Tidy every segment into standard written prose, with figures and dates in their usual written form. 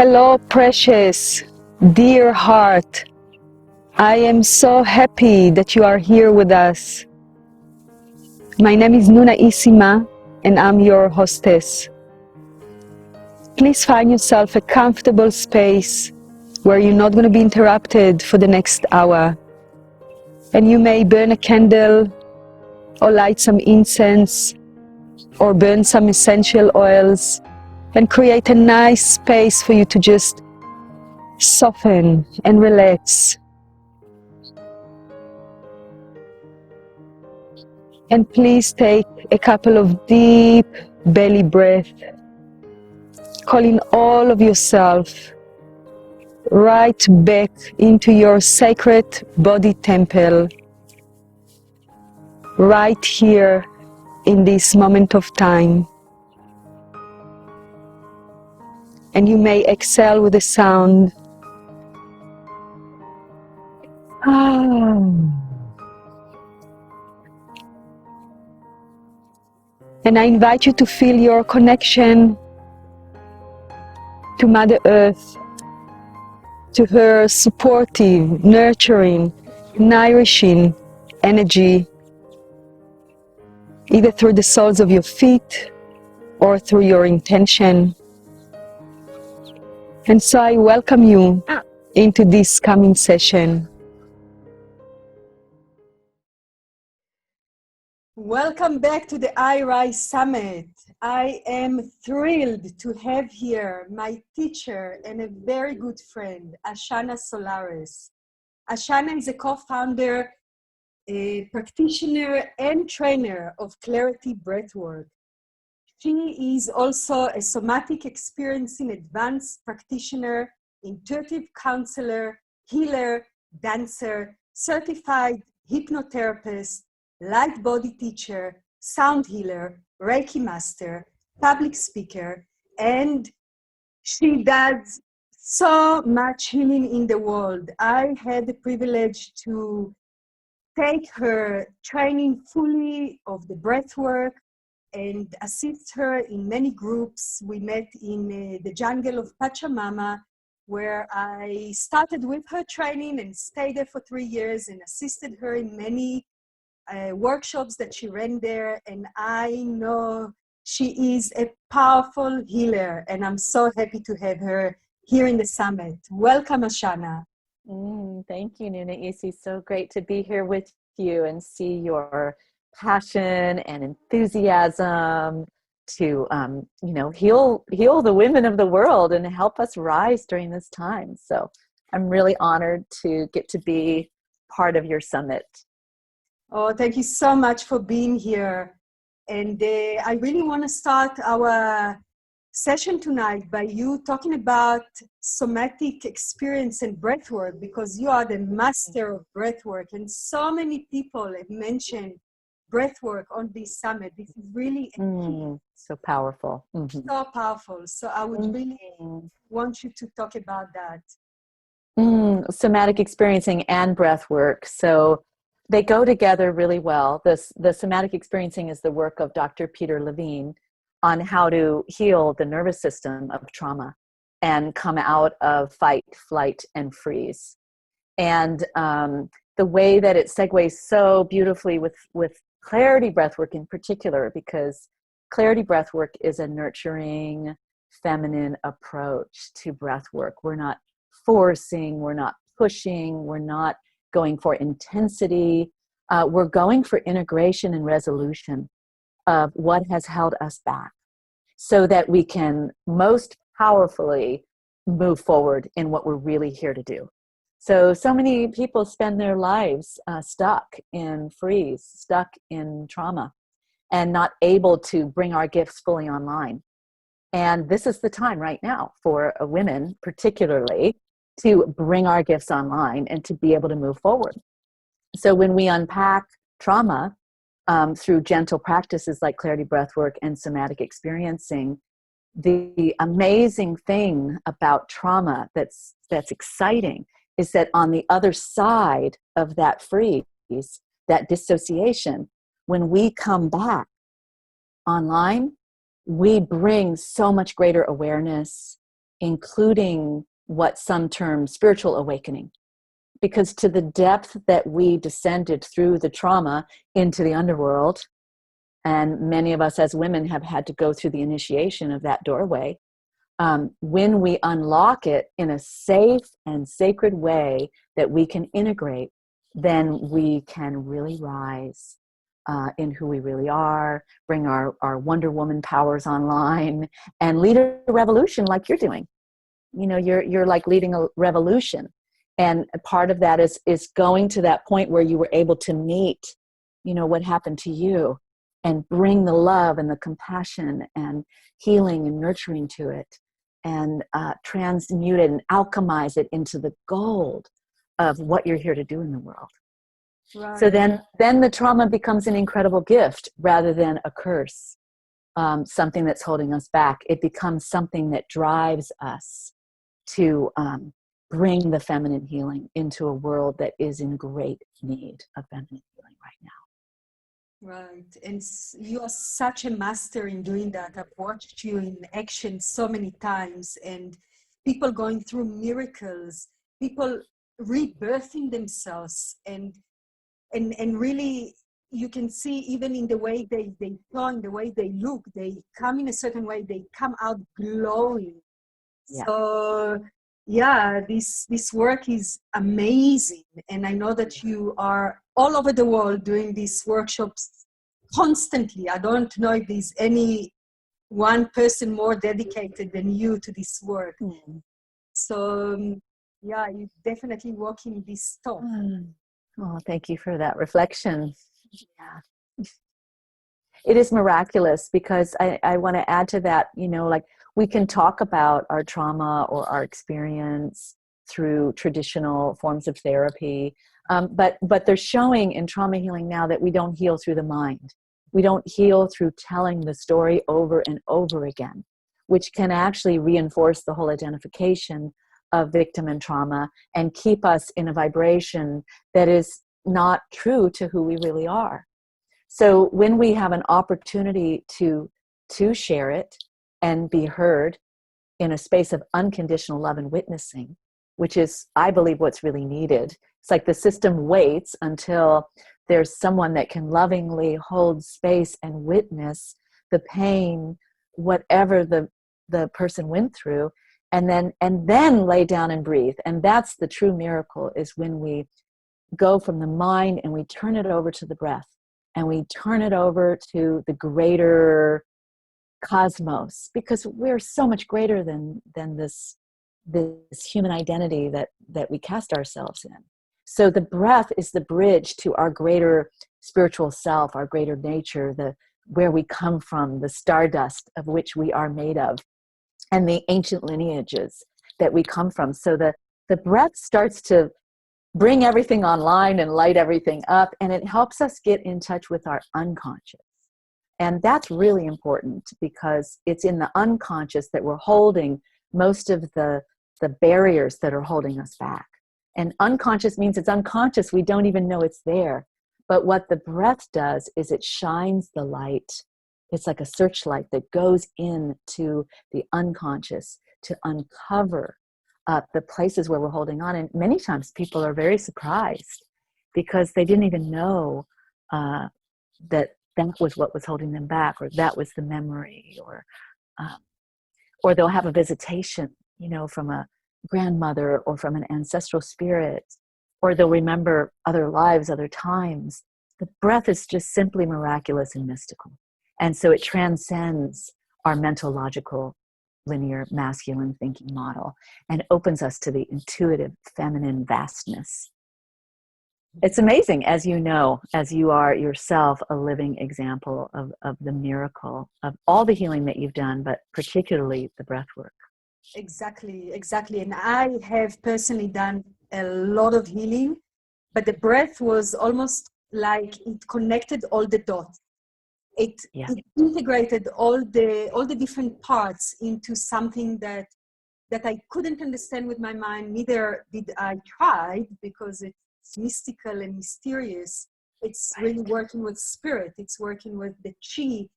Hello, precious, dear heart. I am so happy that you are here with us. My name is Nuna Isi Ma, and I'm your hostess. Please find yourself a comfortable space where you're not going to be interrupted for the next hour. And you may burn a candle, or light some incense, or burn some essential oils, and create a nice space for you to just soften and relax. And please take a couple of deep belly breaths, calling all of yourself right back into your sacred body temple, right here in this moment of time. And you may exhale with a sound. And I invite you to feel your connection to Mother Earth, to her supportive, nurturing, nourishing energy, either through the soles of your feet or through your intention. And so I welcome you into this coming session. Welcome back to the I Rise Summit. I am thrilled to have here my teacher and a very good friend, Ashanna Solaris. Ashanna is a co-founder, a practitioner and trainer of Clarity Breathwork. She is also a somatic experiencing advanced practitioner, intuitive counselor, healer, dancer, certified hypnotherapist, light body teacher, sound healer, Reiki master, public speaker, and she does so much healing in the world. I had the privilege to take her training fully of the breath work and assist her in many groups. We met in the jungle of Pachamama, where I started with her training and stayed there for 3 years and assisted her in many workshops that she ran there. And I know she is a powerful healer, and I'm so happy to have her here in the summit. Welcome, Ashanna. Thank you, Nuna Isi. So great to be here with you and see your passion and enthusiasm to heal the women of the world and help us rise during this time. So I'm really honored to get to be part of your summit. Oh, thank you so much for being here. And I really want to start our session tonight by you talking about somatic experience and breathwork, because you are the master of breathwork, and so many people have mentioned breathwork on this summit. This is really so powerful. So powerful. So I would really want you to talk about that. Somatic experiencing and breathwork. So they go together really well. The somatic experiencing is the work of Dr. Peter Levine on how to heal the nervous system of trauma and come out of fight, flight, and freeze. And the way that it segues so beautifully with clarity breathwork in particular, because clarity breathwork is a nurturing, feminine approach to breathwork. We're not forcing, we're not pushing, we're not going for intensity. We're going for integration and resolution of what has held us back so that we can most powerfully move forward in what we're really here to do. So many people spend their lives stuck in freeze, stuck in trauma, and not able to bring our gifts fully online. And this is the time right now for women particularly to bring our gifts online and to be able to move forward. So when we unpack trauma through gentle practices like clarity breathwork and somatic experiencing, the amazing thing about trauma that's exciting is that on the other side of that freeze, that dissociation, when we come back online, we bring so much greater awareness including what some term spiritual awakening. Because to the depth that we descended through the trauma into the underworld, and many of us as women have had to go through the initiation of that doorway, when we unlock it in a safe and sacred way that we can integrate, then we can really rise in who we really are, bring our Wonder Woman powers online, and lead a revolution like you're doing. You know, you're like leading a revolution. And part of that is going to that point where you were able to meet, you know, what happened to you, and bring the love and the compassion and healing and nurturing to it, and transmute it and alchemize it into the gold of what you're here to do in the world. Right. So then the trauma becomes an incredible gift rather than a curse, something that's holding us back. It becomes something that drives us to bring the feminine healing into a world that is in great need of feminine healing right now. Right. And you are such a master in doing that. I've watched you in action so many times, and people going through miracles, people rebirthing themselves, and really you can see even in the way they talk, in the way they look, they come in a certain way, they come out glowing. Yeah. So yeah, this work is amazing. And I know that you are all over the world doing these workshops constantly. I don't know if there's any one person more dedicated than you to this work. So yeah, you're definitely walking this talk. Oh, thank you for that reflection. Yeah. It is miraculous, because I want to add to that, you know, like, we can talk about our trauma or our experience through traditional forms of therapy, but they're showing in trauma healing now that we don't heal through the mind. We don't heal through telling the story over and over again, which can actually reinforce the whole identification of victim and trauma and keep us in a vibration that is not true to who we really are. So when we have an opportunity to share it and be heard in a space of unconditional love and witnessing, which is, I believe, what's really needed. It's like the system waits until there's someone that can lovingly hold space and witness the pain, whatever the person went through, and then lay down and breathe. And that's the true miracle, is when we go from the mind and we turn it over to the breath, and we turn it over to the greater cosmos, because we're so much greater than this human identity that we cast ourselves in. So the breath is the bridge to our greater spiritual self, our greater nature, where we come from, the stardust of which we are made of, and the ancient lineages that we come from. So the breath starts to bring everything online and light everything up, and it helps us get in touch with our unconscious. And that's really important, because it's in the unconscious that we're holding most of the barriers that are holding us back. And unconscious means it's unconscious. We don't even know it's there. But what the breath does is it shines the light. It's like a searchlight that goes into the unconscious to uncover the places where we're holding on. And many times people are very surprised, because they didn't even know that was what was holding them back, or that was the memory, or they'll have a visitation, you know, from a grandmother or from an ancestral spirit, or they'll remember other lives, other times. The breath is just simply miraculous and mystical. And so it transcends our mental, logical, linear, masculine thinking model, and opens us to the intuitive, feminine vastness. It's amazing, as you know, as you are yourself a living example of the miracle of all the healing that you've done, but particularly the breath work. Exactly. And I have personally done a lot of healing, but the breath was almost like it connected all the dots. It integrated all the different parts into something that I couldn't understand with my mind. Neither did I try, because it's mystical and mysterious. It's really working with spirit. It's working with the chi.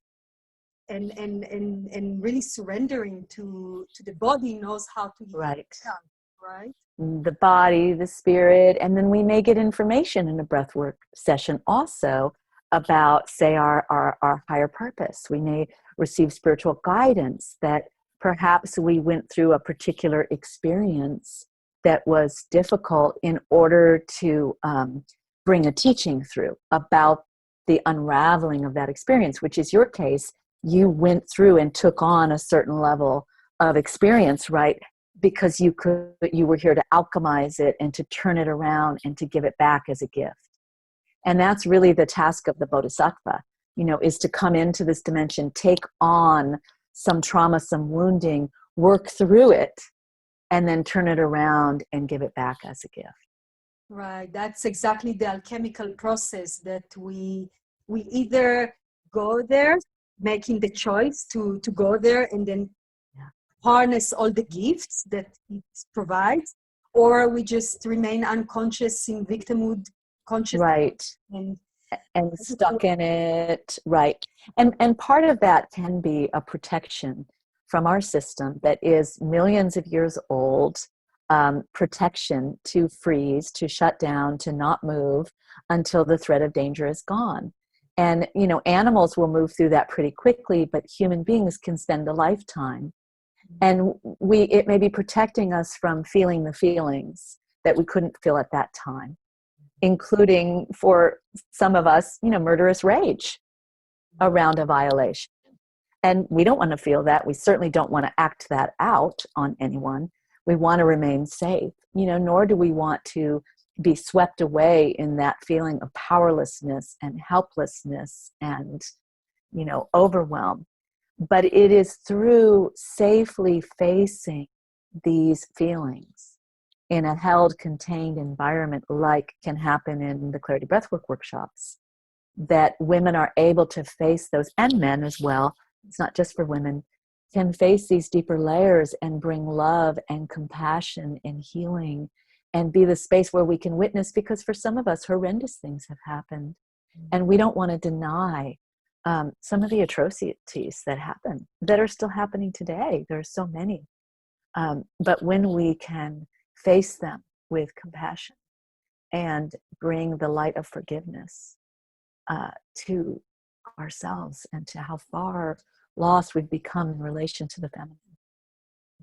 and really surrendering to the body knows how to heal Right. itself, right? The body, the spirit, and then we may get information in a breathwork session also about, say, our higher purpose. We may receive spiritual guidance that perhaps we went through a particular experience that was difficult in order to bring a teaching through about the unraveling of that experience, which is your case. You went through and took on a certain level of experience, right? Because you were here to alchemize it and to turn it around and to give it back as a gift. And that's really the task of the bodhisattva, is to come into this dimension, take on some trauma, some wounding, work through it, and then turn it around and give it back as a gift. Right. That's exactly the alchemical process that we either go there, making the choice to go there and then harness all the gifts that it provides, or we just remain unconscious in victimhood, conscious, right, and stuck in it, right. And part of that can be a protection from our system that is millions of years old, protection to freeze, to shut down, to not move until the threat of danger is gone. And animals will move through that pretty quickly, but human beings can spend a lifetime. And it may be protecting us from feeling the feelings that we couldn't feel at that time, including, for some of us, murderous rage around a violation. And we don't want to feel that. We certainly don't want to act that out on anyone. We want to remain safe, nor do we want to be swept away in that feeling of powerlessness and helplessness and, overwhelm. But it is through safely facing these feelings in a held, contained environment, like can happen in the Clarity Breathwork workshops, that women are able to face those, and men as well, it's not just for women, can face these deeper layers and bring love and compassion and healing and be the space where we can witness, because for some of us, horrendous things have happened. And we don't want to deny some of the atrocities that happen, that are still happening today. There are so many. But when we can face them with compassion and bring the light of forgiveness to ourselves and to how far lost we've become in relation to the feminine,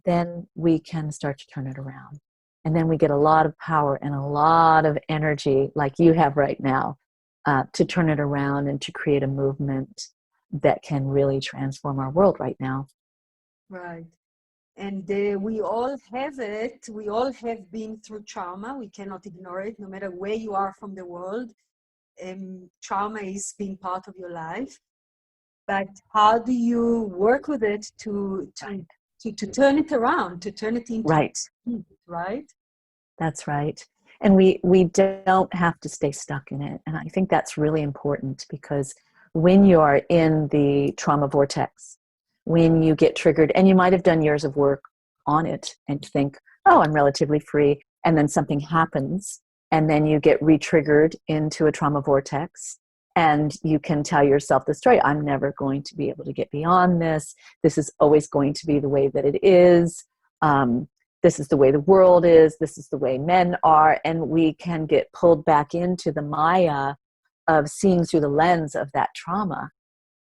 then we can start to turn it around. And then we get a lot of power and a lot of energy, like you have right now, to turn it around and to create a movement that can really transform our world right now. Right. And we all have it. We all have been through trauma. We cannot ignore it, no matter where you are from the world. Trauma is being part of your life. But how do you work with it to turn it around, to turn it into right? Right. That's right. And we don't have to stay stuck in it. And I think that's really important, because when you are in the trauma vortex, when you get triggered, and you might have done years of work on it and think, oh, I'm relatively free, and then something happens, and then you get re-triggered into a trauma vortex, and you can tell yourself the story, I'm never going to be able to get beyond this. This is always going to be the way that it is. This is the way the world is. This is the way men are. And we can get pulled back into the Maya of seeing through the lens of that trauma.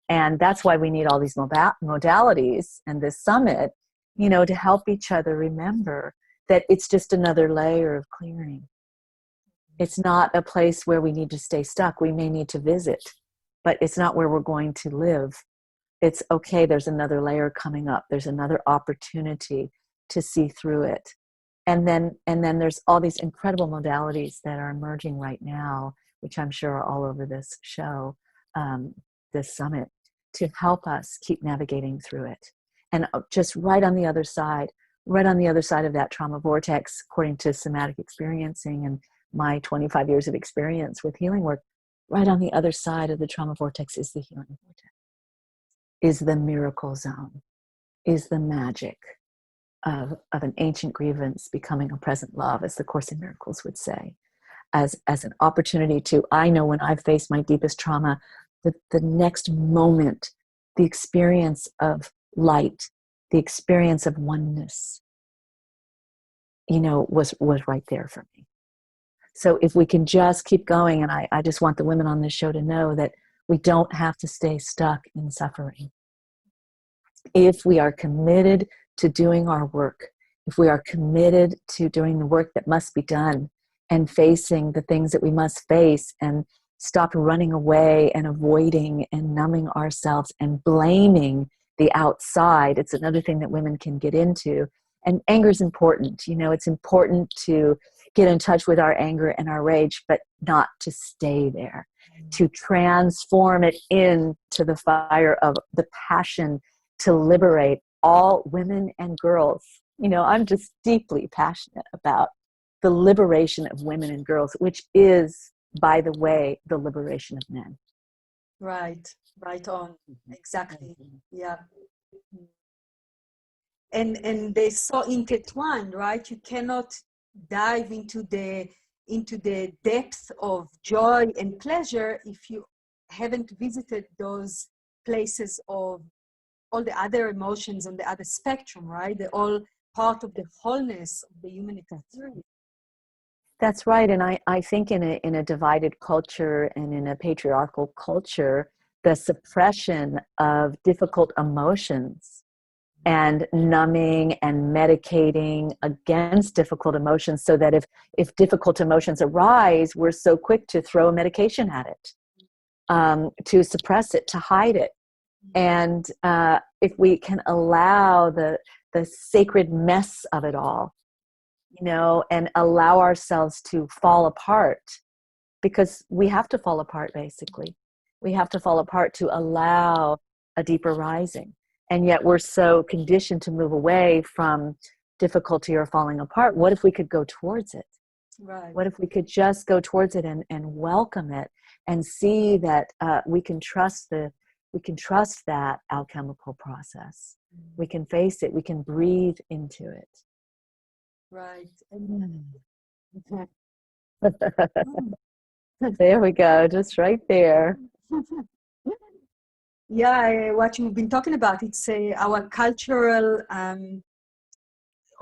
And that's why we need all these modalities and this summit, to help each other remember that it's just another layer of clearing. It's not a place where we need to stay stuck. We may need to visit, but it's not where we're going to live. It's okay. There's another layer coming up. There's another opportunity to see through it. And then there's all these incredible modalities that are emerging right now, which I'm sure are all over this show, this summit, to help us keep navigating through it. And just right on the other side of that trauma vortex, according to somatic experiencing and my 25 years of experience with healing work, right on the other side of the trauma vortex is the healing vortex, is the miracle zone, is the magic of an ancient grievance becoming a present love, as the Course in Miracles would say, as an opportunity to, I know when I've faced my deepest trauma, the next moment the experience of light, the experience of oneness, was right there for me. So if we can just keep going, and I just want the women on this show to know that we don't have to stay stuck in suffering. If we are committed to doing our work, if we are committed to doing the work that must be done and facing the things that we must face, and stop running away and avoiding and numbing ourselves and blaming the outside. It's another thing that women can get into. And anger is important. It's important to get in touch with our anger and our rage, but not to stay there, to transform it into the fire of the passion to liberate all women and girls. I'm just deeply passionate about the liberation of women and girls, which is, by the way, the liberation of men. Right on. Exactly. Yeah. And they're so intertwined, right? You cannot dive into the depth of joy and pleasure if you haven't visited those places of all the other emotions on the other spectrum, right? They're all part of the wholeness of the human experience. That's right. And I think in a divided culture and in a patriarchal culture, the suppression of difficult emotions and numbing and medicating against difficult emotions, so that if difficult emotions arise, we're so quick to throw a medication at it, to suppress it, to hide it. And if we can allow the sacred mess of it all, and allow ourselves to fall apart, because we have to fall apart, basically. We have to fall apart to allow a deeper rising. And yet we're so conditioned to move away from difficulty or falling apart. What if we could go towards it? Right. What if we could just go towards it and welcome it, and see that we can trust that alchemical process. We can face it. We can breathe into it. Right. There we go, just right there. Yeah, what you've been talking about, it's our cultural,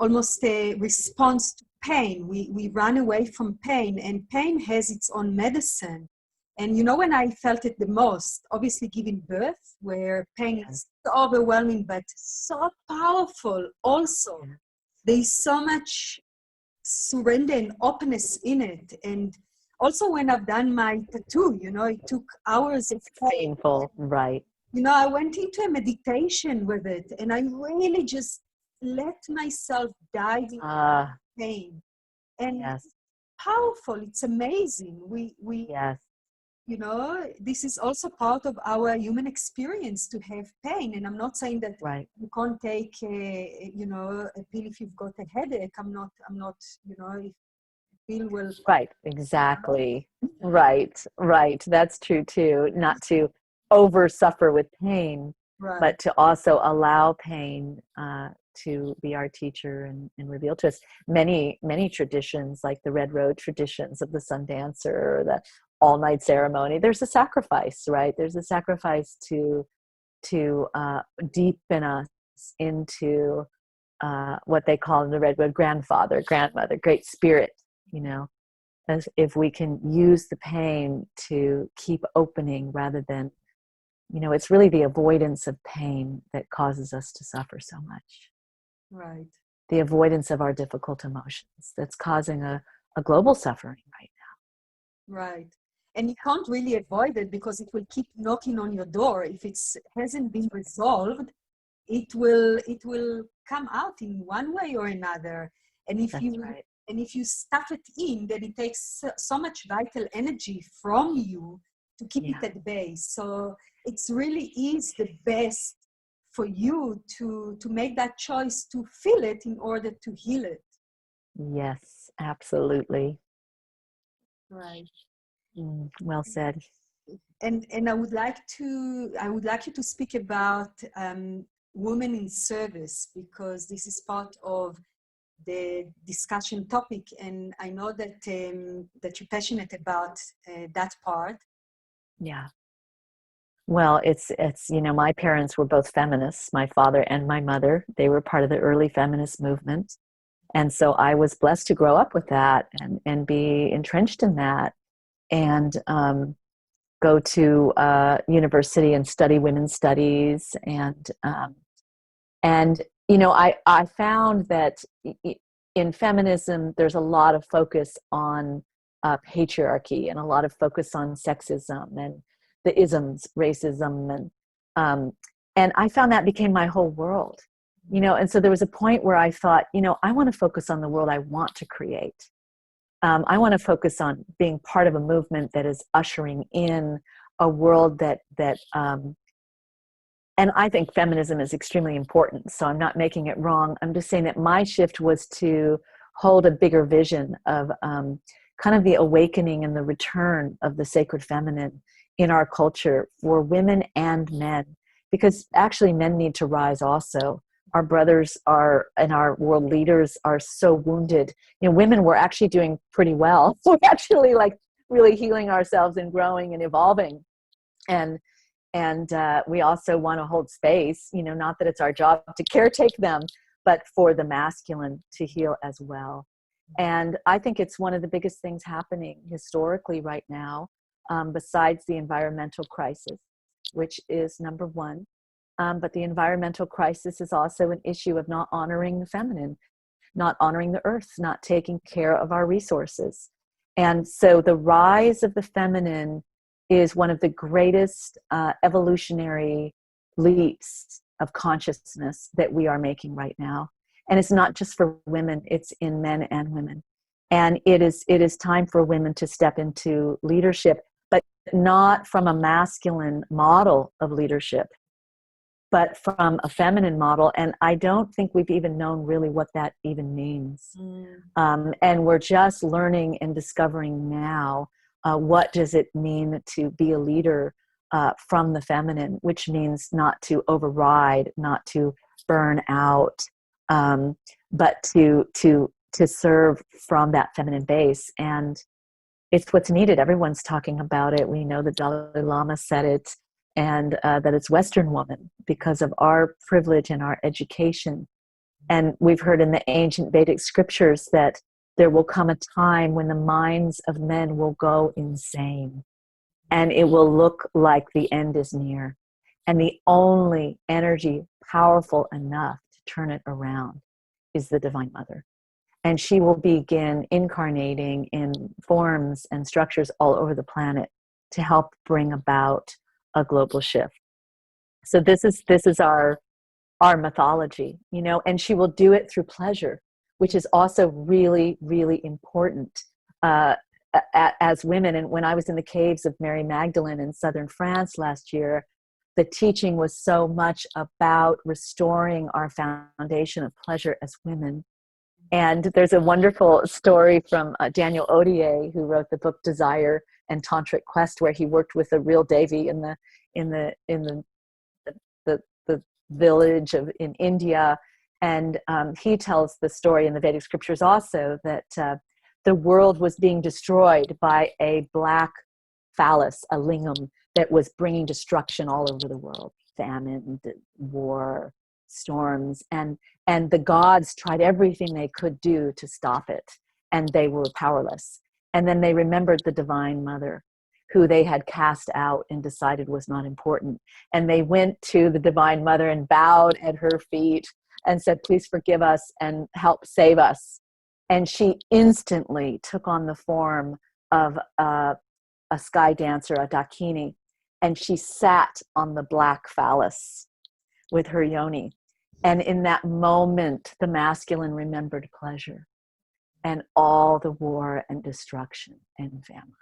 almost a response to pain. We run away from pain, and pain has its own medicine. And when I felt it the most, obviously giving birth, where pain is so overwhelming, but so powerful also. There's so much surrender and openness in it. And also when I've done my tattoo, it took hours of painful, right? I went into a meditation with it, and I really just let myself dive into pain. And it's powerful. It's amazing. We yes. This is also part of our human experience, to have pain. And I'm not saying that you can't take a pill if you've got a headache. I'm not, if pill will. Right, exactly. Right. That's true too. Not to over suffer with pain, but to also allow pain to be our teacher and reveal to us. Many traditions, like the Red Road traditions of the sun dancer or the all-night ceremony, there's a sacrifice, right? There's a sacrifice to deepen us into what they call in the Red Road grandfather, grandmother, great spirit, as if we can use the pain to keep opening rather than, it's really the avoidance of pain that causes us to suffer so much. Right. The avoidance of our difficult emotions that's causing a global suffering right now. Right. And you can't really avoid it, because it will keep knocking on your door. If it hasn't been resolved, it will come out in one way or another. And if you stuff it in, then it takes so much vital energy from you to keep it at bay. So it's really is the best for you to make that choice to feel it in order to heal it. Yes, absolutely. Right. Well said. And I would like you to speak about women in service, because this is part of the discussion topic, and I know that that you're passionate about that part. Yeah. Well, my parents were both feminists, my father and my mother. They were part of the early feminist movement. And so I was blessed to grow up with that and be entrenched in that, and go to university and study women's studies. And I found that in feminism, there's a lot of focus on patriarchy and a lot of focus on sexism and the isms, racism, and I found that became my whole world. And so there was a point where I thought, I want to focus on the world I want to create. I want to focus on being part of a movement that is ushering in a world that and I think feminism is extremely important, so I'm not making it wrong. I'm just saying that my shift was to hold a bigger vision of kind of the awakening and the return of the sacred feminine in our culture for women and men, because actually men need to rise also. Our brothers and our world leaders are so wounded. Women were actually doing pretty well. We're actually like really healing ourselves and growing and evolving. And we also want to hold space, not that it's our job to caretake them, but for the masculine to heal as well. And I think it's one of the biggest things happening historically right now, besides the environmental crisis, which is number one. But the environmental crisis is also an issue of not honoring the feminine, not honoring the earth, not taking care of our resources. And so the rise of the feminine is one of the greatest evolutionary leaps of consciousness that we are making right now. And it's not just for women, it's in men and women. And it is time for women to step into leadership, but not from a masculine model of leadership, but from a feminine model. And I don't think we've even known really what that even means. And we're just learning and discovering now what does it mean to be a leader from the feminine, which means not to override, not to burn out, but to serve from that feminine base. And it's what's needed. Everyone's talking about it. We know the Dalai Lama said it, and that it's Western woman because of our privilege and our education. And we've heard in the ancient Vedic scriptures that there will come a time when the minds of men will go insane, and it will look like the end is near. And the only energy powerful enough to turn it around is the Divine Mother. And she will begin incarnating in forms and structures all over the planet to help bring about a global shift. So this is our mythology, and she will do it through pleasure, which is also really, really important as women. And when I was in the caves of Mary Magdalene in southern France last year, the teaching was so much about restoring our foundation of pleasure as women. And there's a wonderful story from Daniel Odier, who wrote the book Desire and Tantric Quest, where he worked with a real Devi in the village in India. And he tells the story in the Vedic scriptures also that the world was being destroyed by a black phallus, a lingam, that was bringing destruction all over the world, famine, war, storms, and the gods tried everything they could do to stop it, and they were powerless. And then they remembered the Divine Mother, who they had cast out and decided was not important. And they went to the Divine Mother and bowed at her feet and said, please forgive us and help save us. And she instantly took on the form of a sky dancer, a Dakini, and she sat on the black phallus with her yoni. And in that moment, the masculine remembered pleasure and all the war and destruction and famine.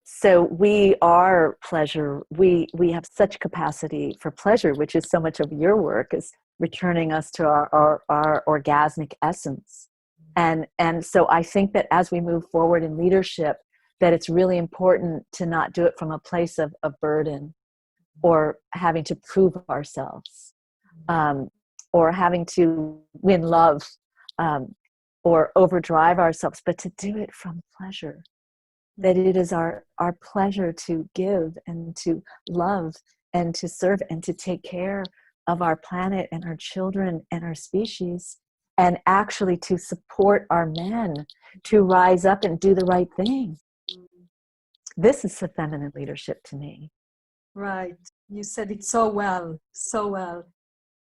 So we are pleasure. We have such capacity for pleasure, which is so much of your work, is returning us to our orgasmic essence. And so I think that as we move forward in leadership, that it's really important to not do it from a place of burden or having to prove ourselves, or having to win love, or overdrive ourselves, but to do it from pleasure. that it is our pleasure to give and to love and to serve and to take care of our planet and our children and our species, and actually to support our men to rise up and do the right thing. This is the feminine leadership to me. Right. You said it so well, so well.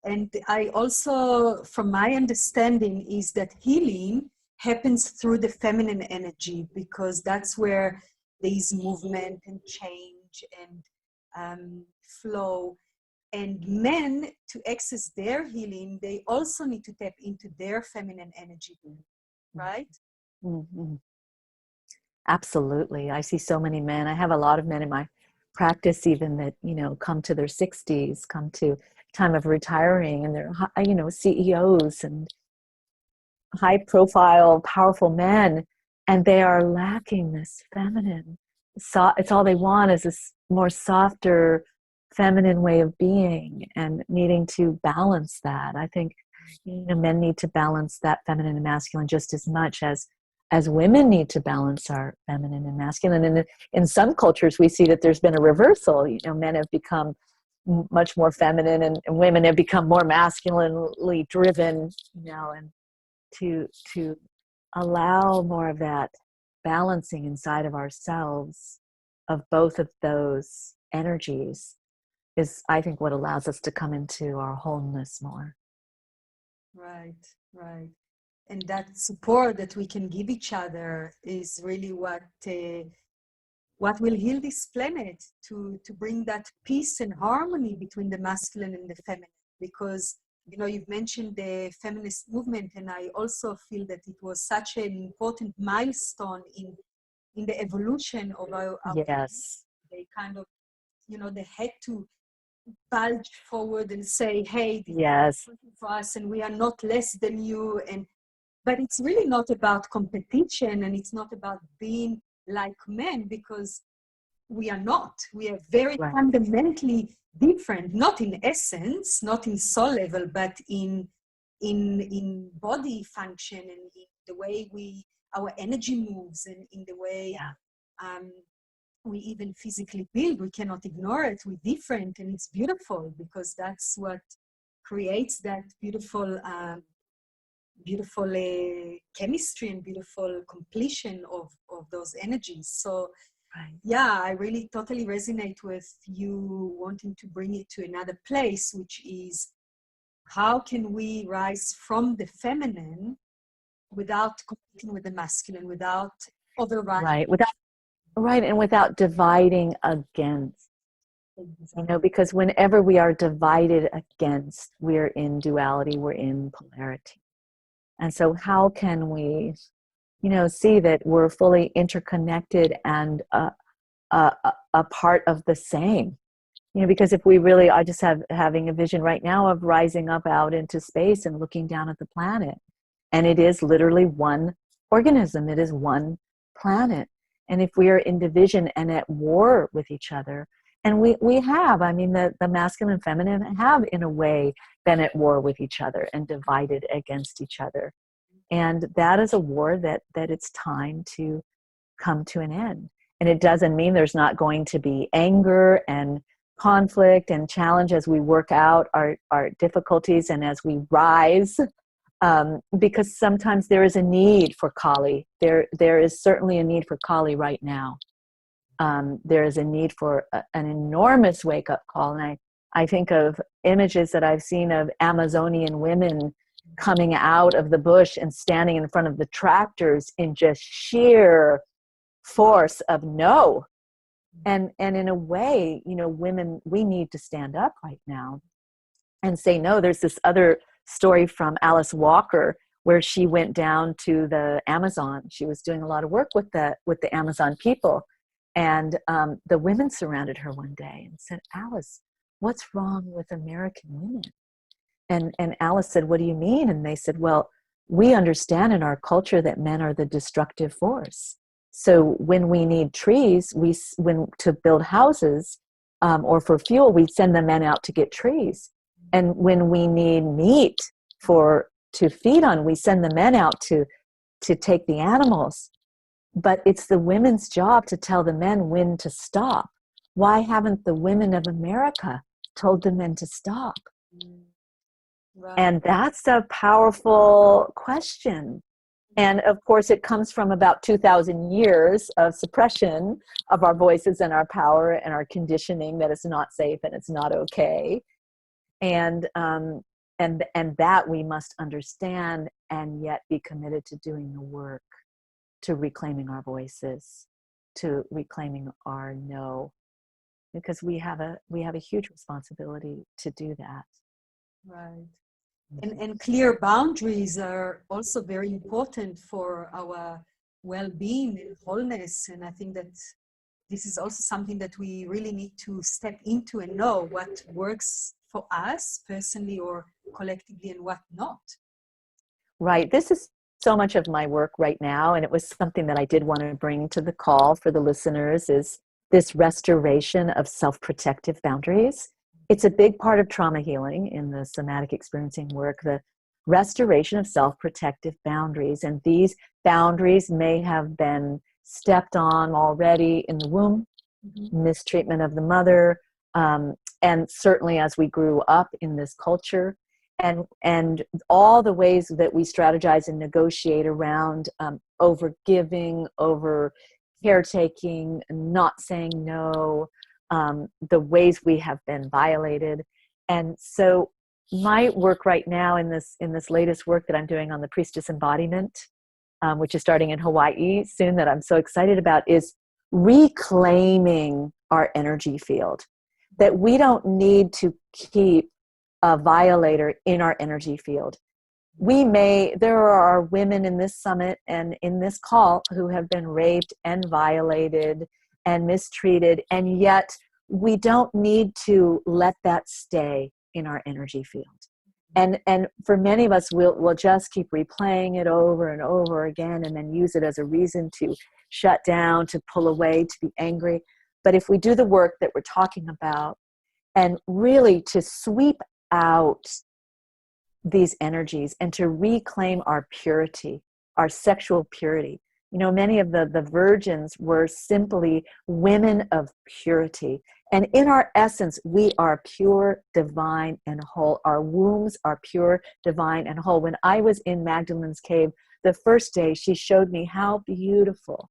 And I also, from my understanding, is that healing happens through the feminine energy, because that's where there is movement and change and flow. And men, to access their healing, they also need to tap into their feminine energy, right? Mm-hmm. Absolutely. I see so many men. I have a lot of men in my practice even that, come to their 60s, come to time of retiring, and they're, CEOs and high profile, powerful men, and they are lacking this feminine. So it's all they want is this more softer, feminine way of being, and needing to balance that. I think, men need to balance that feminine and masculine just as much as women need to balance our feminine and masculine. And in some cultures, we see that there's been a reversal. Men have become much more feminine, and women have become more masculinely driven, and to allow more of that balancing inside of ourselves of both of those energies is, I think, what allows us to come into our wholeness more. Right, right. And that support that we can give each other is really what will heal this planet, to bring that peace and harmony between the masculine and the feminine. Because, you've mentioned the feminist movement, and I also feel that it was such an important milestone in the evolution of our Yes. they kind of, they had to bulge forward and say, hey, this yes is important for us, and we are not less than you. But it's really not about competition, and it's not about being like men, because we are not. We are very right. fundamentally different, not in essence, not in soul level, but in body function, and in the way our energy moves, and in the way we even physically build. We cannot ignore it. We're different, and it's beautiful, because that's what creates that beautiful chemistry and beautiful completion of those energies. So yeah, I really totally resonate with you wanting to bring it to another place, which is, how can we rise from the feminine without competing with the masculine, without overriding? Right, and without dividing against. Because whenever we are divided against, we're in duality, we're in polarity. And so how can we, see that we're fully interconnected and a part of the same? Because if we really are just having a vision right now of rising up out into space and looking down at the planet, and it is literally one organism, it is one planet. And if we are in division and at war with each other, and we have, the masculine and feminine have, in a way, been at war with each other and divided against each other. And that is a war that it's time to come to an end. And it doesn't mean there's not going to be anger and conflict and challenge as we work out our difficulties and as we rise, because sometimes there is a need for Kali. There is certainly a need for Kali right now. There is a need for an enormous wake-up call. And I think of images that I've seen of Amazonian women coming out of the bush and standing in front of the tractors in just sheer force of no. And in a way, women, we need to stand up right now and say no. There's this other story from Alice Walker where she went down to the Amazon. She was doing a lot of work with the Amazon people. And the women surrounded her one day and said, Alice, what's wrong with American women? And Alice said, what do you mean? And they said, well, we understand in our culture that men are the destructive force. So when we need trees, to build houses or for fuel, we send the men out to get trees. And when we need meat to feed on, we send the men out to take the animals. But it's the women's job to tell the men when to stop. Why haven't the women of America told the men to stop? Right. And that's a powerful question. And of course, it comes from about 2,000 years of suppression of our voices and our power and our conditioning that it's not safe and it's not okay. And that we must understand and yet be committed to doing the work, to reclaiming our voices, to reclaiming our no, because we have a huge responsibility to do that. Right. And clear boundaries are also very important for our well-being and wholeness. And I think that this is also something that we really need to step into and know what works for us personally or collectively and what not. Right. This is so much of my work right now, and it was something that I did want to bring to the call for the listeners, is this restoration of self-protective boundaries. It's a big part of trauma healing in the somatic experiencing work, the restoration of self-protective boundaries. And these boundaries may have been stepped on already in the womb, mistreatment of the mother, and certainly as we grew up in this culture, and all the ways that we strategize and negotiate around over giving, over caretaking, not saying no, the ways we have been violated. And so my work right now in this latest work that I'm doing on the priestess embodiment, which is starting in Hawaii soon, that I'm so excited about, is reclaiming our energy field. That we don't need to keep a violator in our energy field. There are women in this summit and in this call who have been raped and violated and mistreated, and yet we don't need to let that stay in our energy field. And for many of us, we'll just keep replaying it over and over again, and then use it as a reason to shut down, to pull away, to be angry. But if we do the work that we're talking about, and really to sweep out these energies and to reclaim our purity, our sexual purity. You know, many of the virgins were simply women of purity. And in our essence, we are pure, divine, and whole. Our wombs are pure, divine, and whole. When I was in Magdalene's cave, the first day, she showed me how beautiful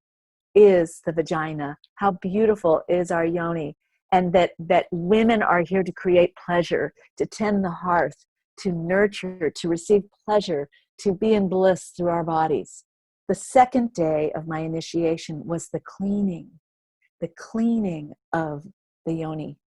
is the vagina, how beautiful is our yoni, and that women are here to create pleasure, to tend the hearth, to nurture, to receive pleasure, to be in bliss through our bodies. The second day of my initiation was the cleaning of the yoni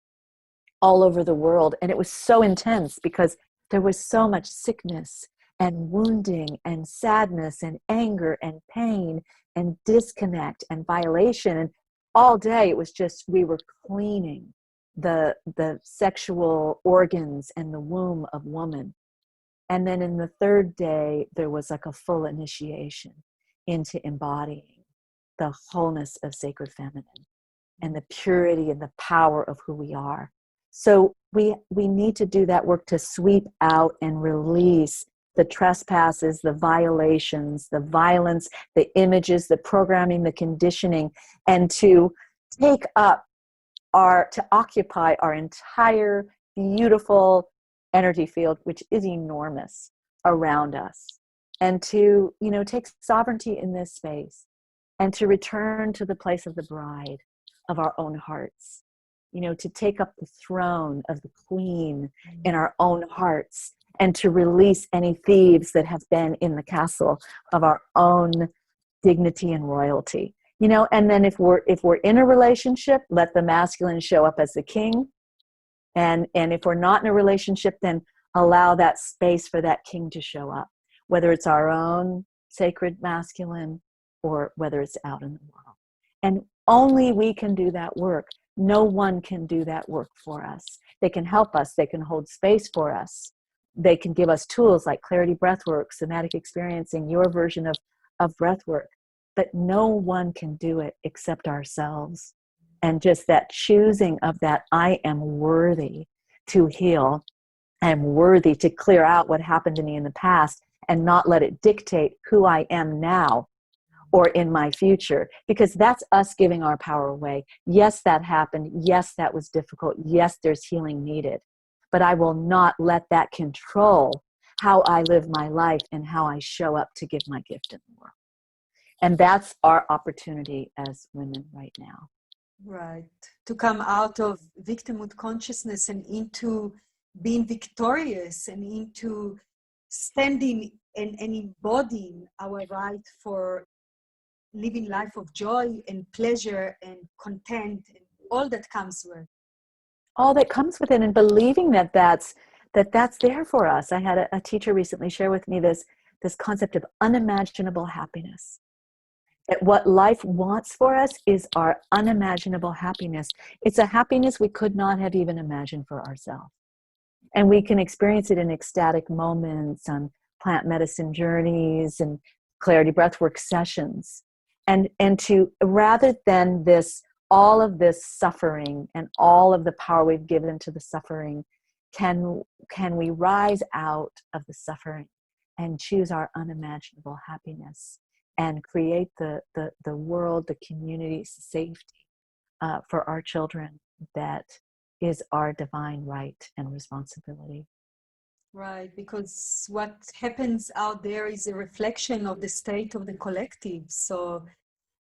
all over the world. And it was so intense because there was so much sickness and wounding and sadness and anger and pain and disconnect and violation. And all day it was just, we were cleaning the sexual organs and the womb of woman. And then in the third day, there was like a full initiation into embodying the wholeness of sacred feminine and the purity and the power of who we are. So we need to do that work to sweep out and release the trespasses, the violations, the violence, the images, the programming, the conditioning, and to take up to occupy our entire beautiful energy field, which is enormous around us, and to, take sovereignty in this space, and to return to the place of the bride of our own hearts, to take up the throne of the queen in our own hearts, and to release any thieves that have been in the castle of our own dignity and royalty. And then if we're in a relationship, let the masculine show up as the king. And if we're not in a relationship, then allow that space for that king to show up, whether it's our own sacred masculine or whether it's out in the world. And only we can do that work. No one can do that work for us. They can help us. They can hold space for us. They can give us tools like Clarity Breathwork, somatic experiencing, your version of breathwork. But no one can do it except ourselves. And just that choosing of that, I am worthy to heal. I am worthy to clear out what happened to me in the past and not let it dictate who I am now, or in my future, because that's us giving our power away. Yes, that happened. Yes, that was difficult. Yes, there's healing needed, but I will not let that control how I live my life and how I show up to give my gift in the world. And that's our opportunity as women right now. Right. To come out of victimhood consciousness and into being victorious and into standing and embodying our right for living life of joy and pleasure and content and all that comes with. All that comes with it, and believing that that's there for us. I had a teacher recently share with me this concept of unimaginable happiness. That what life wants for us is our unimaginable happiness. It's a happiness we could not have even imagined for ourselves. And we can experience it in ecstatic moments, on plant medicine journeys and clarity breathwork sessions. And to, rather than this, all of this suffering and all of the power we've given to the suffering, can we rise out of the suffering and choose our unimaginable happiness and create the world, the community, safety for our children that is our divine right and responsibility. Right, because what happens out there is a reflection of the state of the collective. So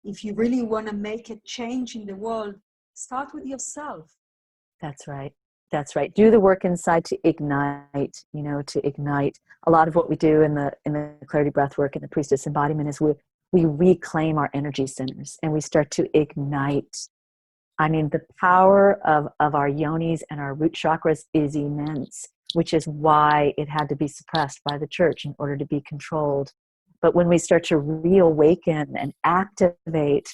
if you really want to make a change in the world, start with yourself. That's right. That's right. Do the work inside to ignite, to ignite. A lot of what we do in the clarity breathwork and the priestess embodiment is we reclaim our energy centers and we start to ignite. I mean, the power of our yonis and our root chakras is immense, which is why it had to be suppressed by the church in order to be controlled. But when we start to reawaken and activate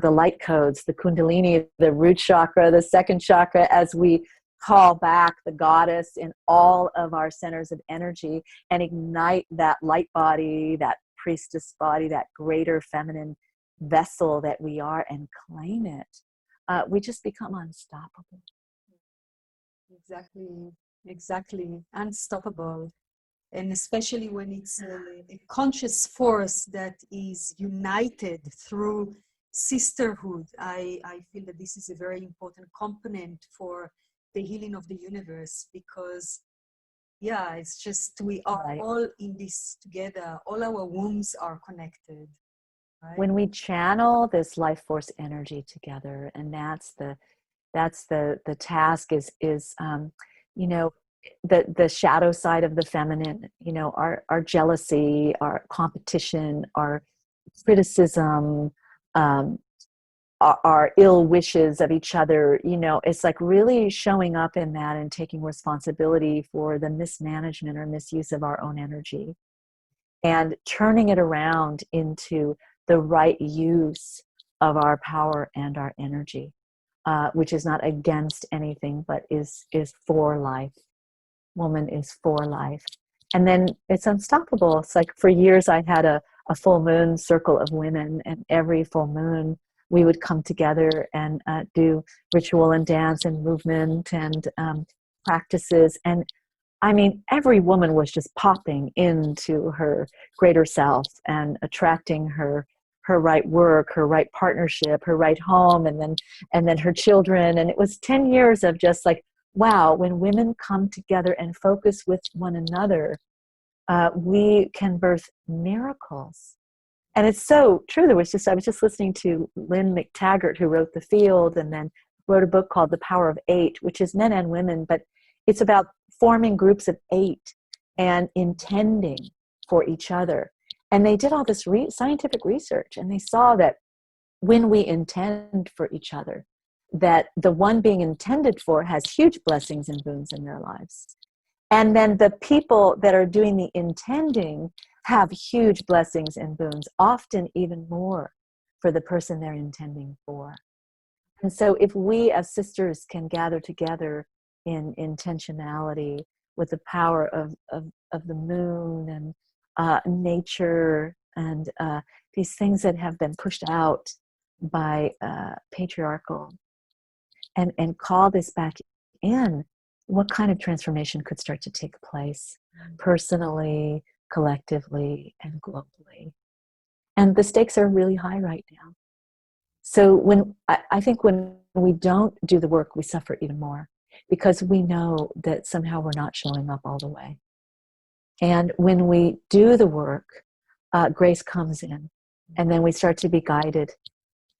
the light codes, the kundalini, the root chakra, the second chakra, as we call back the goddess in all of our centers of energy and ignite that light body, that priestess body, that greater feminine vessel that we are, and claim it, we just become unstoppable. Exactly. Unstoppable. And especially when it's a conscious force that is united through sisterhood. I feel that this is a very important component for the healing of the universe, because it's just, we are Right. all in this together. All our wombs are connected. Right? When we channel this life force energy together, and that's the task is the shadow side of the feminine, our jealousy, our competition, our criticism, our ill wishes of each other. It's like really showing up in that and taking responsibility for the mismanagement or misuse of our own energy and turning it around into the right use of our power and our energy, which is not against anything, but is for life. Woman is for life. And then it's unstoppable. It's like for years I had a full moon circle of women, and every full moon we would come together and do ritual and dance and movement and practices. And I mean, every woman was just popping into her greater self and attracting her right work, her right partnership, her right home, and then her children. And it was 10 years of just like, wow, when women come together and focus with one another, we can birth miracles. And it's so true. I was just listening to Lynn McTaggart, who wrote The Field and then wrote a book called The Power of Eight, which is men and women, but it's about forming groups of 8 and intending for each other. And they did all this scientific research, and they saw that when we intend for each other, that the one being intended for has huge blessings and boons in their lives. And then the people that are doing the intending have huge blessings and boons, often even more for the person they're intending for. And so if we as sisters can gather together in intentionality with the power of the moon and nature and these things that have been pushed out by patriarchal, and call this back in, what kind of transformation could start to take place personally, collectively, and globally? And the stakes are really high right now. So I think when we don't do the work, we suffer even more, because we know that somehow we're not showing up all the way. And when we do the work, grace comes in, and then we start to be guided,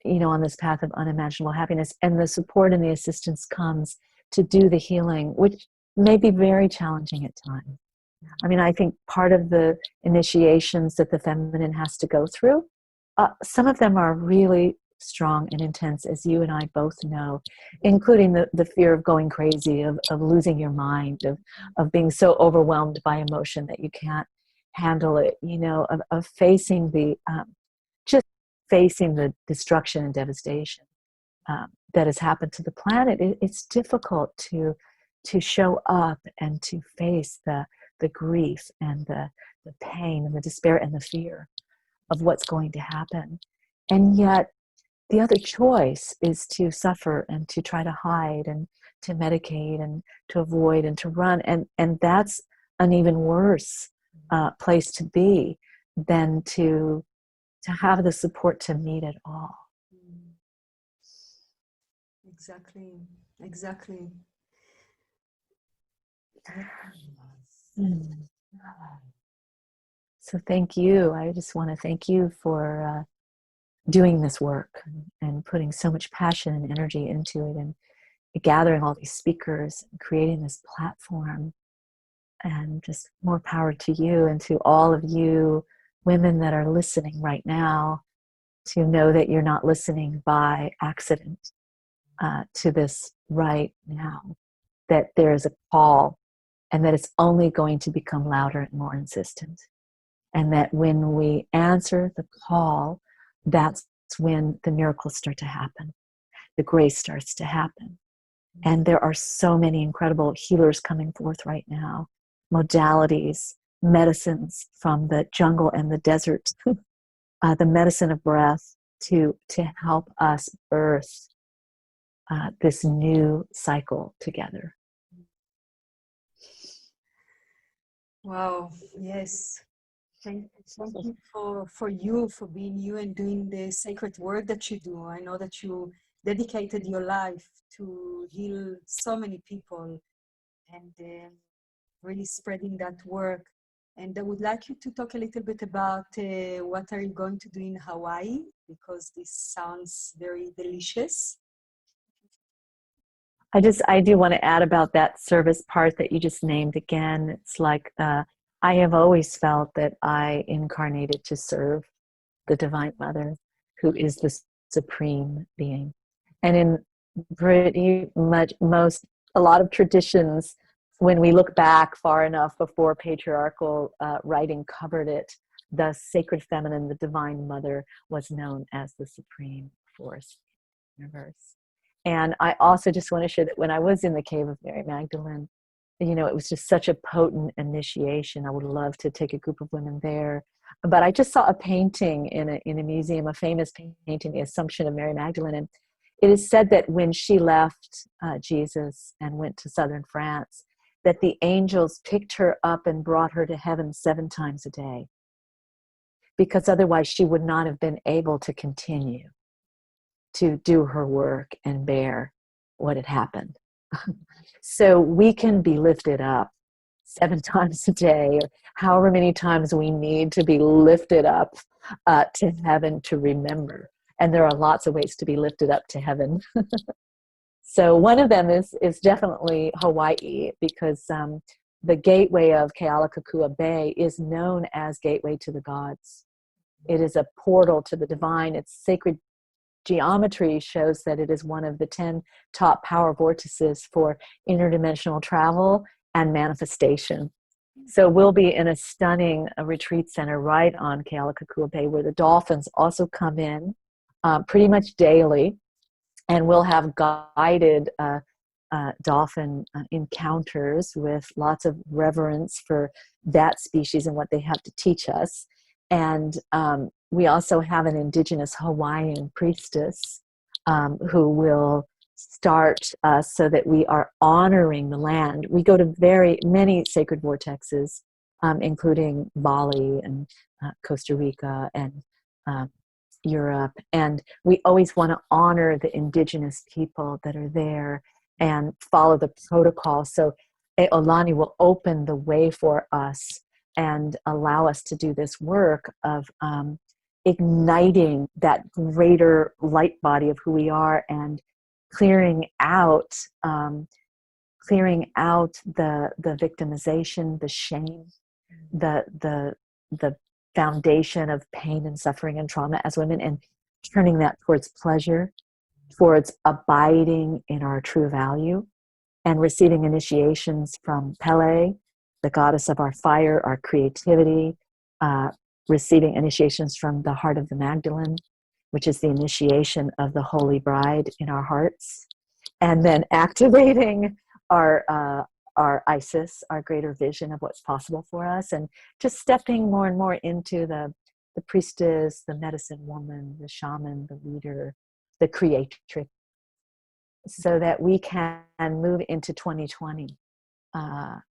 on this path of unimaginable happiness. And the support and the assistance comes to do the healing, which may be very challenging at times. I mean, I think part of the initiations that the feminine has to go through, some of them are really strong and intense, as you and I both know, including the fear of going crazy, of losing your mind, of being so overwhelmed by emotion that you can't handle it, of facing just facing the destruction and devastation that has happened to the planet. It's difficult to show up and to face the grief and the pain and the despair and the fear of what's going to happen. And yet the other choice is to suffer and to try to hide and to medicate and to avoid and to run. And that's an even worse place to be than to have the support to meet it all. Exactly. So thank you. I just want to thank you for doing this work and putting so much passion and energy into it, and gathering all these speakers and creating this platform. And just more power to you, and to all of you women that are listening right now, to know that you're not listening by accident to this right now, that there is a call, and that it's only going to become louder and more insistent. And that when we answer the call, that's when the miracles start to happen. The grace starts to happen. And there are so many incredible healers coming forth right now, modalities, medicines from the jungle and the desert, the medicine of breath to help us birth this new cycle together. Wow, yes. Thank you for being you and doing the sacred work that you do. I know that you dedicated your life to heal so many people and really spreading that work. And I would like you to talk a little bit about what are you going to do in Hawaii, because this sounds very delicious. I do want to add about that service part that you just named again. It's like, I have always felt that I incarnated to serve the Divine Mother, who is the supreme being. And in pretty much a lot of traditions, when we look back far enough before patriarchal writing covered it, the sacred feminine, the Divine Mother, was known as the supreme force in the universe. And I also just want to share that when I was in the cave of Mary Magdalene, it was just such a potent initiation. I would love to take a group of women there. But I just saw a painting in a museum, a famous painting, the Assumption of Mary Magdalene. And it is said that when she left Jesus and went to southern France, that the angels picked her up and brought her to heaven 7 times a day, because otherwise she would not have been able to continue to do her work and bear what had happened. So we can be lifted up 7 times a day, or however many times we need to be lifted up to heaven to remember. And there are lots of ways to be lifted up to heaven. So one of them is definitely Hawaii, because the gateway of Kealakekua Bay is known as Gateway to the Gods. It is a portal to the divine. Its sacred geometry shows that it is one of the 10 top power vortices for interdimensional travel and manifestation. So we'll be in a stunning retreat center right on Kealakekua Bay, where the dolphins also come in pretty much daily, and we'll have guided dolphin encounters with lots of reverence for that species and what they have to teach us. And we also have an indigenous Hawaiian priestess who will start us so that we are honoring the land. We go to very many sacred vortexes, including Bali and Costa Rica and Europe. And we always want to honor the indigenous people that are there and follow the protocol. So Olani will open the way for us and allow us to do this work of igniting that greater light body of who we are and clearing out the victimization, the shame, the foundation of pain and suffering and trauma as women, and turning that towards pleasure, towards abiding in our true value, and receiving initiations from Pele, the goddess of our fire, our creativity, receiving initiations from the heart of the Magdalene, which is the initiation of the Holy Bride in our hearts, and then activating our Isis, our greater vision of what's possible for us, and just stepping more and more into the priestess, the medicine woman, the shaman, the leader, the creatrix, so that we can move into 2020,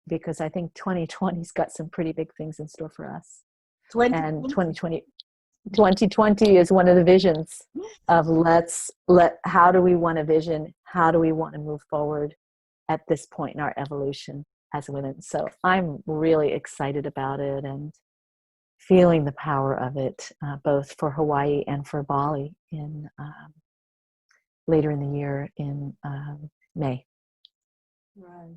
because I think 2020's got some pretty big things in store for us. 2020. And 2020 is one of the visions of how do we want to vision? How do we want to move forward at this point in our evolution as women? So I'm really excited about it and feeling the power of it, both for Hawaii and for Bali in later in the year in May. Right.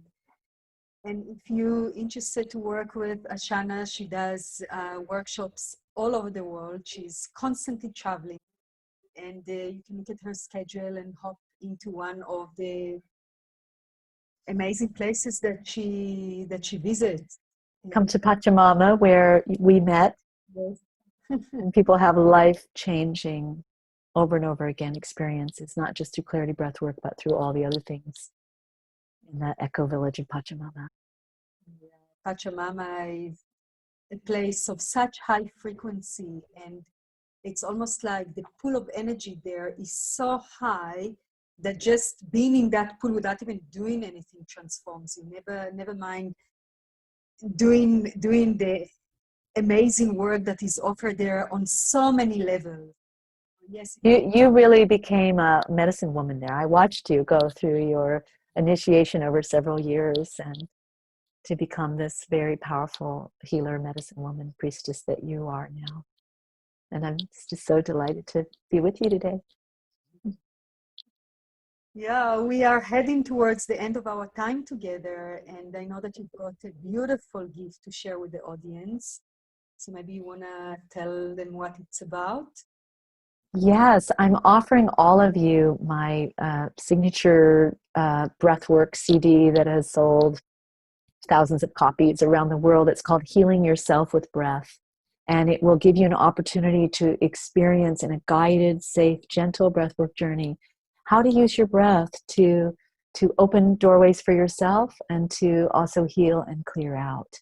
And if you're interested to work with Ashanna, she does workshops all over the world. She's constantly traveling, and you can look at her schedule and hop into one of the amazing places that she visits. Come to Pachamama, where we met. Yes. And people have life-changing, over and over again experiences, not just through Clarity Breathwork, but through all the other things in that echo village of Pachamama. Pachamama is a place of such high frequency, and it's almost like the pool of energy there is so high that just being in that pool without even doing anything transforms you. Never mind doing the amazing work that is offered there on so many levels. Yes. You really became a medicine woman there. I watched you go through your initiation over several years and to become this very powerful healer, medicine woman, priestess that you are now. And I'm just so delighted to be with you today. Yeah, we are heading towards the end of our time together, and I know that you've got a beautiful gift to share with the audience. So maybe you want to tell them what it's about? Yes, I'm offering all of you my signature breathwork CD that has sold thousands of copies around the world. It's called Healing Yourself with Breath. And it will give you an opportunity to experience in a guided, safe, gentle breathwork journey how to use your breath to open doorways for yourself and to also heal and clear out.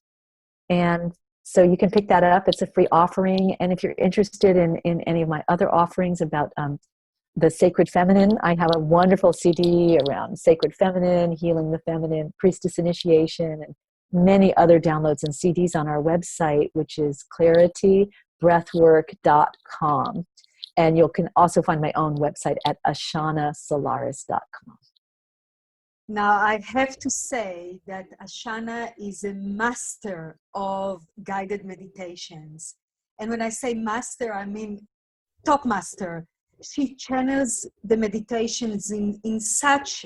And so you can pick that up. It's a free offering. And if you're interested in any of my other offerings about the sacred feminine, I have a wonderful CD around sacred feminine, healing the feminine, priestess initiation, and many other downloads and CDs on our website, which is claritybreathwork.com. And you can also find my own website at ashannasolaris.com. Now, I have to say that Ashanna is a master of guided meditations. And when I say master, I mean top master. She channels the meditations in such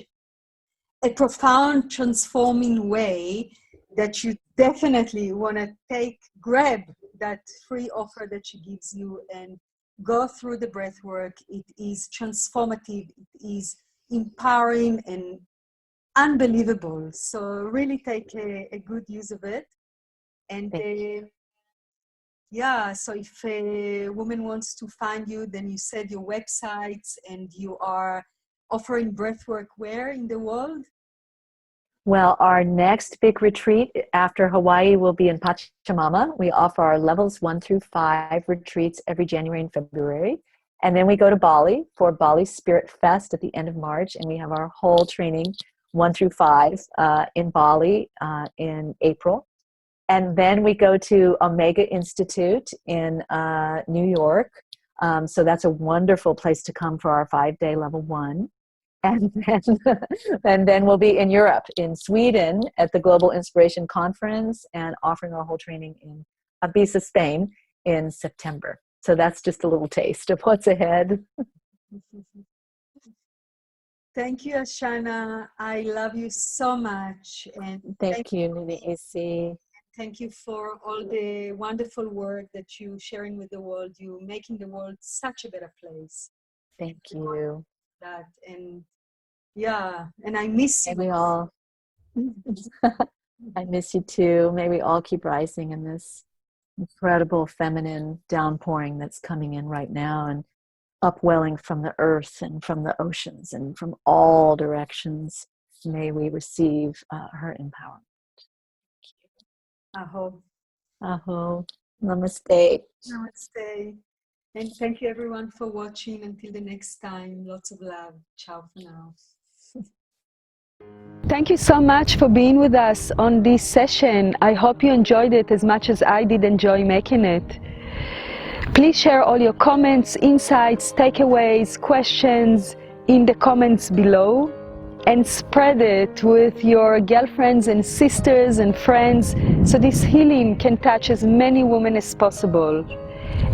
a profound, transforming way that you definitely want to grab that free offer that she gives you and go through the breath work. It is transformative, it is empowering and unbelievable. So really take a good use of it. And yeah, so if a woman wants to find you, then you said your websites, and you are offering breathwork where in the world? Well, our next big retreat after Hawaii will be in Pachamama. We offer our levels 1 through 5 retreats every January and February. And then we go to Bali for Bali Spirit Fest at the end of March. And we have our whole training 1 through 5 in Bali in April. And then we go to Omega Institute in New York So that's a wonderful place to come for our 5-day level 1. And then, and then we'll be in Europe, in Sweden, at the Global Inspiration Conference, and offering our whole training in Ibiza, Spain, in September. So that's just a little taste of what's ahead. Thank you, Ashanna. I love you so much. And thank you, Nuna Isi. Thank you for all the wonderful work that you're sharing with the world. You're making the world such a better place. Thank you. That, and yeah, and I miss you. May we all, I miss you too. May we all keep rising in this incredible feminine downpouring that's coming in right now, and upwelling from the earth and from the oceans and from all directions. May we receive her empowerment. Aho. Aho. Namaste. Namaste. And thank you everyone for watching. Until the next time, lots of love. Ciao for now. Thank you so much for being with us on this session. I hope you enjoyed it as much as I did enjoy making it. Please share all your comments, insights, takeaways, questions in the comments below, and spread it with your girlfriends and sisters and friends so this healing can touch as many women as possible.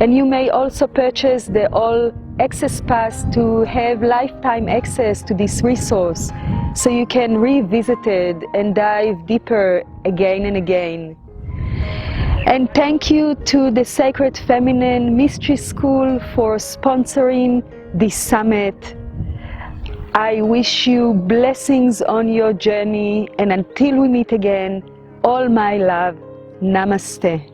And you may also purchase the All Access Pass to have lifetime access to this resource, so you can revisit it and dive deeper again and again. And thank you to the Sacred Feminine Mystery School for sponsoring this summit. I wish you blessings on your journey, and until we meet again, all my love. Namaste.